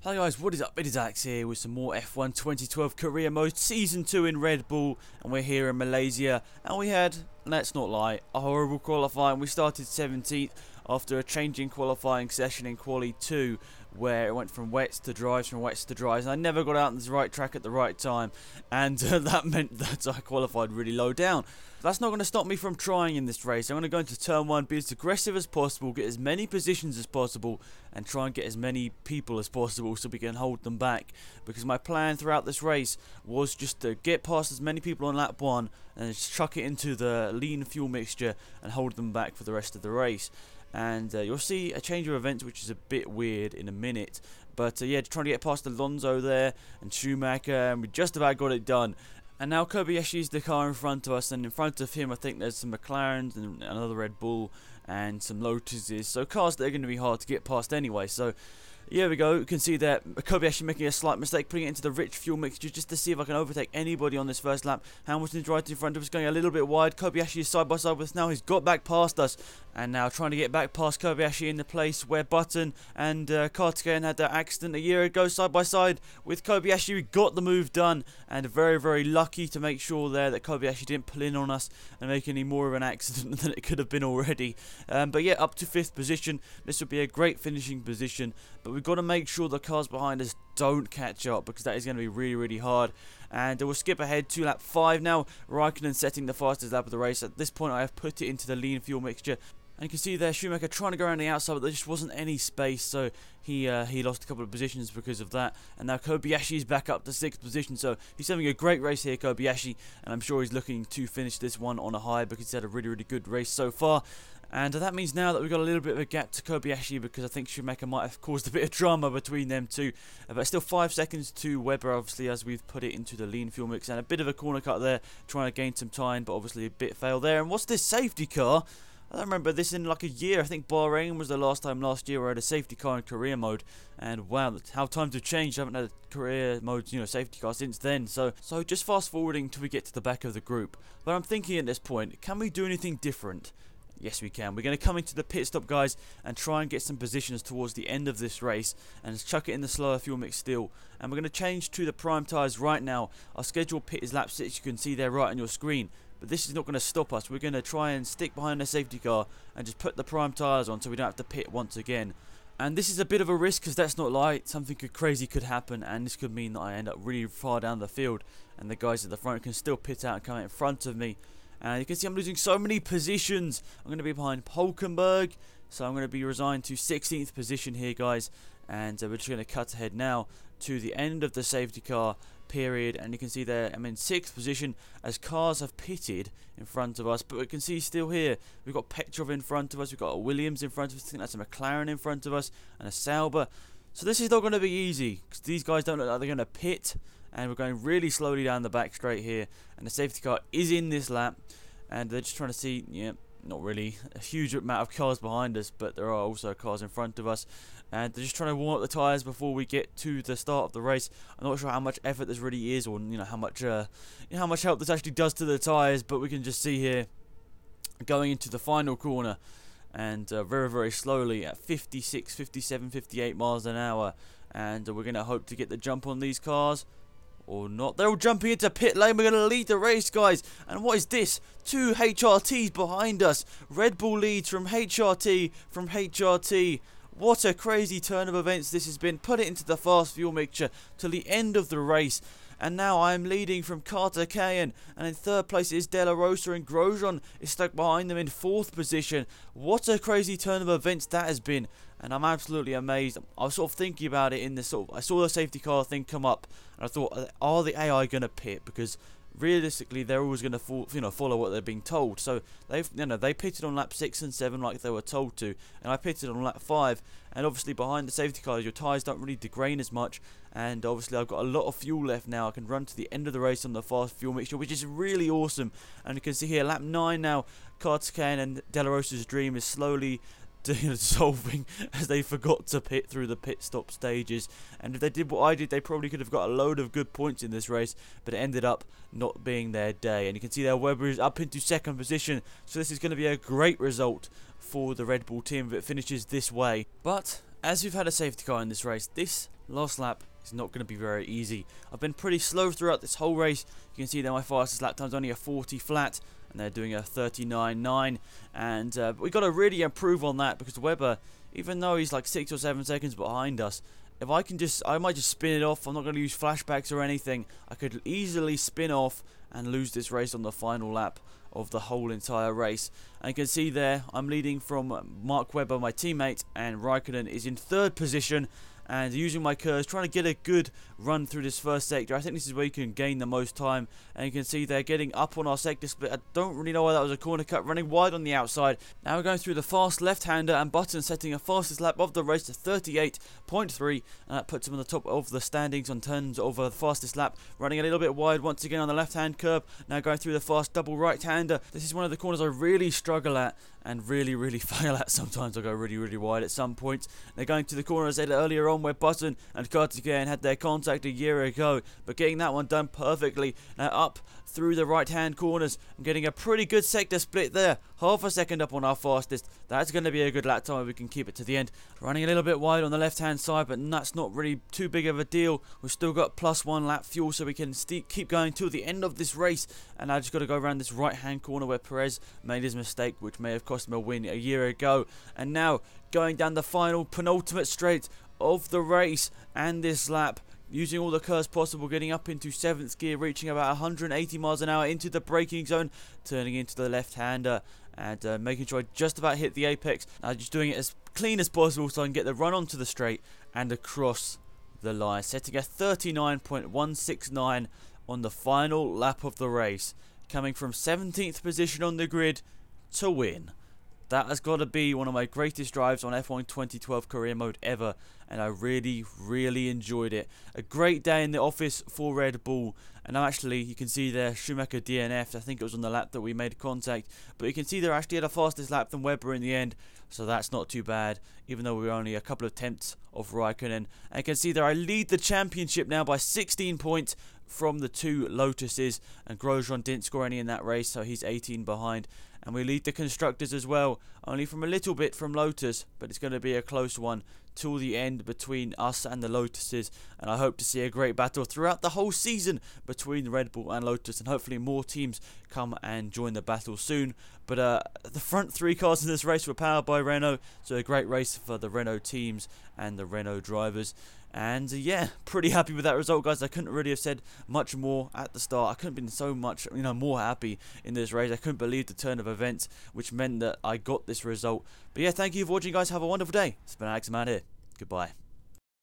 Hi guys, what is up? It is Alex here with some more F1 2012 career mode Season 2 in Red Bull, and we're here in Malaysia, and we had, let's not lie, a horrible qualifying. We started 17th after a changing qualifying session in Quali 2 where it went from wets to dries, and I never got out on the right track at the right time, and that meant that I qualified really low down. That's not going to stop me from trying in this race. I'm going to go into turn 1, be as aggressive as possible, get as many positions as possible, and try and get as many people as possible so we can hold them back. Because my plan throughout this race was just to get past as many people on lap 1 and just chuck it into the lean fuel mixture and hold them back for the rest of the race. And you'll see a change of events which is a bit weird in a minute. But yeah, trying to get past Alonso there and Schumacher, and we just about got it done. And now Kobayashi is the car in front of us, and in front of him I think there's some McLarens and another Red Bull and some Lotuses, so cars that are going to be hard to get past anyway. So here we go, you can see that Kobayashi making a slight mistake, putting it into the rich fuel mixture just to see if I can overtake anybody on this first lap. Hamilton's right in front of us, going a little bit wide. Kobayashi is side by side with us now, he's got back past us, and now trying to get back past Kobayashi in the place where Button and Kartikeyan had their accident a year ago, side by side with Kobayashi. We got the move done, and very, very lucky to make sure there that Kobayashi didn't pull in on us and make any more of an accident than it could have been already. But yeah, up to 5th position. This would be a great finishing position, but we've got to make sure the cars behind us don't catch up, because that is going to be really, really hard. And we'll skip ahead to lap 5 now. Raikkonen setting the fastest lap of the race. At this point I have put it into the lean fuel mixture, and you can see there Schumacher trying to go around the outside, but there just wasn't any space, so he lost a couple of positions because of that. And now Kobayashi is back up to 6th position, so he's having a great race here, Kobayashi, and I'm sure he's looking to finish this one on a high because he's had a really, really good race so far. And that means now that we've got a little bit of a gap to Kobayashi, because I think Schumacher might have caused a bit of drama between them two. But still 5 seconds to Webber, obviously, as we've put it into the lean fuel mix. And a bit of a corner cut there, trying to gain some time, but obviously a bit fail there. And what's this safety car? I don't remember this in like a year. I think Bahrain was the last time last year where I had a safety car in career mode. And wow, how times have changed. I haven't had a career mode, safety car since then. So just fast forwarding till we get to the back of the group. But I'm thinking at this point, can we do anything different? Yes, we can. We're going to come into the pit stop, guys, and try and get some positions towards the end of this race and chuck it in the slower fuel mix still. And we're going to change to the prime tyres right now. Our scheduled pit is lap 6. You can see there right on your screen. But this is not going to stop us. We're going to try and stick behind the safety car and just put the prime tyres on so we don't have to pit once again. And this is a bit of a risk, because that's not light. Something crazy could happen, and this could mean that I end up really far down the field and the guys at the front can still pit out and come out in front of me. And you can see I'm losing so many positions. I'm going to be behind Hulkenberg, so I'm going to be resigned to 16th position here, guys. And we're just going to cut ahead now to the end of the safety car period. And you can see there I'm in 6th position as cars have pitted in front of us. But we can see still here we've got Petrov in front of us. We've got a Williams in front of us. I think that's a McLaren in front of us and a Sauber. So this is not going to be easy, because these guys don't look like they're going to pit. And we're going really slowly down the back straight here. And the safety car is in this lap. And they're just trying to see, yeah, not really a huge amount of cars behind us, but there are also cars in front of us. And they're just trying to warm up the tyres before we get to the start of the race. I'm not sure how much effort this really is, or how much help this actually does to the tyres. But we can just see here, going into the final corner, and very, very slowly at 56, 57, 58 miles an hour. And we're going to hope to get the jump on these cars. Or not. They're all jumping into pit lane. We're going to lead the race, guys. And what is this? 2 HRTs behind us. Red Bull leads from HRT. What a crazy turn of events this has been. Put it into the fast fuel mixture till the end of the race. And now I'm leading from Kartikeyan, and in 3rd place is De La Rosa, and Grosjean is stuck behind them in 4th position. What a crazy turn of events that has been, and I'm absolutely amazed. I was sort of thinking about it in this I saw the safety car thing come up, and I thought, are the AI going to pit? Because realistically, they're always going to follow what they're being told. So they pitted on lap 6 and 7 like they were told to, and I pitted on lap 5. And obviously behind the safety cars, your tyres don't really degrade as much. And obviously I've got a lot of fuel left now. I can run to the end of the race on the fast fuel mixture, which is really awesome. And you can see here, lap 9 now, Kartikeyan and De La Rosa's dream is slowly dissolving as they forgot to pit through the pit stop stages. And if they did what I did, they probably could have got a load of good points in this race, but it ended up not being their day. And you can see there Webber is up into 2nd position, so this is going to be a great result for the Red Bull team if it finishes this way. But as we've had a safety car in this race, this last lap is not going to be very easy. I've been pretty slow throughout this whole race. You can see that my fastest lap time is only a 40 flat, and they're doing a 39.9, and we got to really improve on that, because Webber, even though he's like 6 or 7 seconds behind us, if I might just spin it off. I'm not going to use flashbacks or anything. I could easily spin off and lose this race on the final lap of the whole entire race. And you can see there, I'm leading from Mark Webber, my teammate, and Raikkonen is in 3rd position. And using my curves, trying to get a good run through this first sector. I think this is where you can gain the most time. And you can see they're getting up on our sector split. I don't really know why that was a corner cut, running wide on the outside. Now we're going through the fast left-hander, and Button setting a fastest lap of the race to 38.3. And that puts him on the top of the standings on terms of the fastest lap. Running a little bit wide once again on the left-hand curb. Now going through the fast double right-hander. This is one of the corners I really struggle at and really fail at. Sometimes I go really wide at some points. They're going to the corner, as I said earlier on, where Button and Cartigan had their contact a year ago, but getting that one done perfectly. Now up through the right hand corners and getting a pretty good sector split there, half a second up on our fastest. That's going to be a good lap time if we can keep it to the end. Running a little bit wide on the left hand side, but that's not really too big of a deal. We've still got +1 lap fuel, so we can keep going till the end of this race. And I just got to go around this right hand corner where Perez made his mistake, which may have cost him a win a year ago. And now going down the final penultimate straight of the race and this lap, using all the curves possible, getting up into 7th gear, reaching about 180 miles an hour into the braking zone, turning into the left-hander and making sure I just about hit the apex. Just doing it as clean as possible so I can get the run onto the straight and across the line, setting a 39.169 on the final lap of the race, coming from 17th position on the grid to win. That has got to be one of my greatest drives on F1 2012 career mode ever, and I really enjoyed it. A great day in the office for Red Bull, and actually you can see there Schumacher DNF'd. I think it was on the lap that we made contact, but you can see they're actually had a fastest lap than Webber in the end, so that's not too bad, even though we were only a couple of tenths of Raikkonen. And you can see there I lead the championship now by 16 points from the 2 Lotuses, and Grosjean didn't score any in that race, so he's 18 behind. And we lead the constructors as well, only from a little bit from Lotus, but it's going to be a close one till the end between us and the Lotuses. And I hope to see a great battle throughout the whole season between Red Bull and Lotus, and hopefully more teams come and join the battle soon. But the front 3 cars in this race were powered by Renault, so a great race for the Renault teams and the Renault drivers. And yeah, pretty happy with that result, guys. I couldn't really have said much more at the start. I couldn't have been so much, more happy in this race. I couldn't believe the turn of events, which meant that I got this result. But yeah, thank you for watching, guys. Have a wonderful day. It's been AlexZAfRo here. Goodbye.